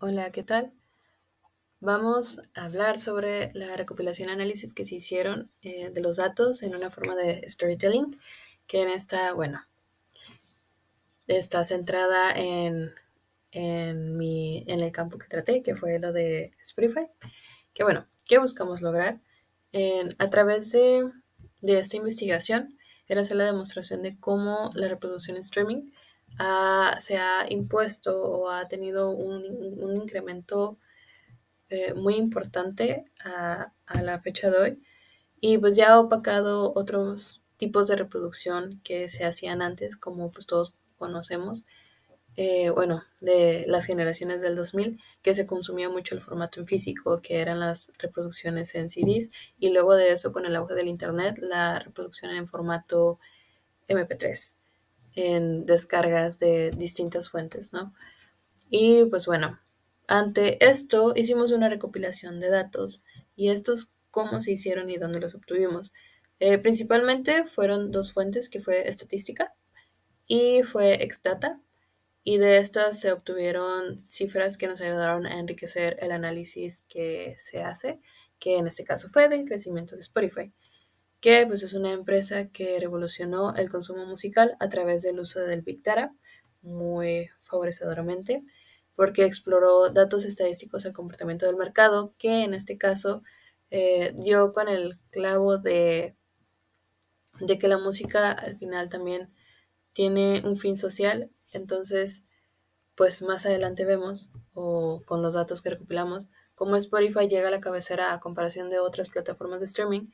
Hola, ¿qué tal? Vamos a hablar sobre la recopilación y análisis que se hicieron de los datos en una forma de storytelling, que está centrada en el campo que traté, que fue lo de Spotify. ¿Qué buscamos lograr? A través de esta investigación, era hacer la demostración de cómo la reproducción en streaming se ha impuesto o ha tenido un incremento muy importante a la fecha de hoy y pues ya ha opacado otros tipos de reproducción que se hacían antes, como pues todos conocemos, de las generaciones del 2000, que se consumía mucho el formato en físico, que eran las reproducciones en CDs, y luego de eso, con el auge del Internet, la reproducción en formato MP3, en descargas de distintas fuentes, ¿no? Y pues bueno, ante esto hicimos una recopilación de datos y estos cómo se hicieron y dónde los obtuvimos. Principalmente fueron dos fuentes, que fue estadística y fue Exdata, y de estas se obtuvieron cifras que nos ayudaron a enriquecer el análisis que se hace, que en este caso fue del crecimiento de Spotify, que pues es una empresa que revolucionó el consumo musical a través del uso del Big Data muy favorecedoramente, porque exploró datos estadísticos al comportamiento del mercado, que en este caso dio con el clavo de que la música al final también tiene un fin social. Entonces pues más adelante vemos, o con los datos que recopilamos, cómo Spotify llega a la cabecera a comparación de otras plataformas de streaming,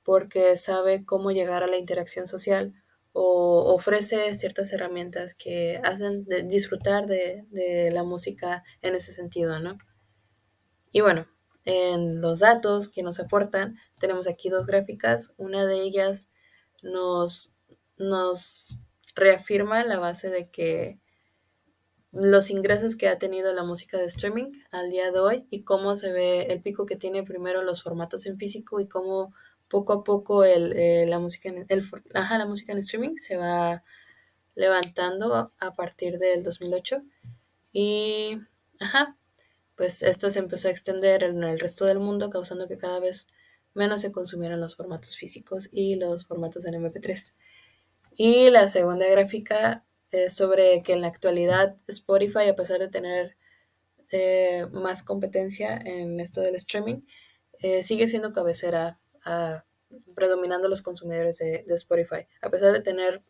porque sabe cómo llegar a la interacción social o ofrece ciertas herramientas que hacen disfrutar de la música en ese sentido, ¿no? Y bueno, en los datos que nos aportan, tenemos aquí dos gráficas. Una de ellas nos, nos reafirma la base de que los ingresos que ha tenido la música de streaming al día de hoy y cómo se ve el pico que tiene primero los formatos en físico y cómo poco a poco la música en streaming se va levantando a partir del 2008 y ajá, pues esto se empezó a extender en el resto del mundo, causando que cada vez menos se consumieran los formatos físicos y los formatos en MP3. Y la segunda gráfica es sobre que en la actualidad Spotify, a pesar de tener más competencia en esto del streaming, sigue siendo cabecera, predominando los consumidores de Spotify. A pesar de tener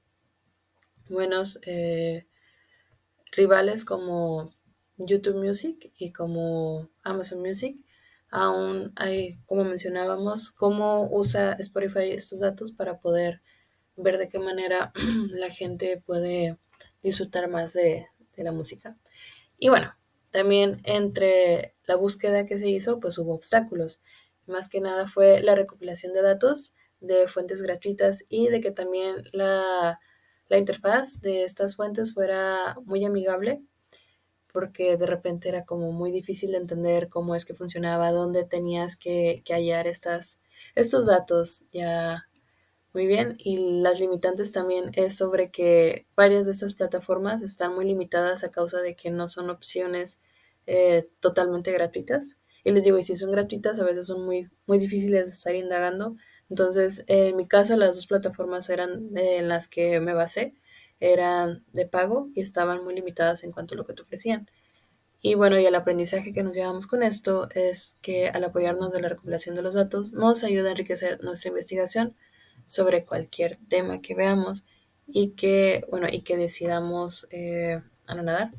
buenos rivales como YouTube Music y como Amazon Music, aún hay, como mencionábamos, cómo usa Spotify estos datos para poder ver de qué manera la gente puede disfrutar más de la música. Y bueno, también entre la búsqueda que se hizo, pues hubo obstáculos. Más que nada fue la recopilación de datos de fuentes gratuitas y de que también la interfaz de estas fuentes fuera muy amigable, porque de repente era como muy difícil de entender cómo es que funcionaba, dónde tenías que hallar estos datos ya muy bien. Y las limitantes también es sobre que varias de estas plataformas están muy limitadas a causa de que no son opciones totalmente gratuitas. Y les digo, y si son gratuitas, a veces son muy, muy difíciles de estar indagando. Entonces, en mi caso, las dos plataformas eran en las que me basé, eran de pago y estaban muy limitadas en cuanto a lo que te ofrecían. Y bueno, y el aprendizaje que nos llevamos con esto es que al apoyarnos de la recopilación de los datos, nos ayuda a enriquecer nuestra investigación sobre cualquier tema que veamos y que decidamos anonadar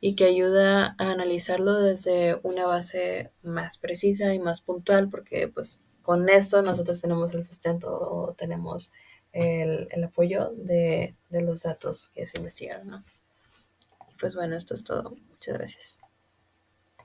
y que ayuda a analizarlo desde una base más precisa y más puntual, porque pues con eso nosotros tenemos el sustento o tenemos el apoyo de los datos que se investigaron, ¿no? Y pues bueno, esto es todo. Muchas gracias.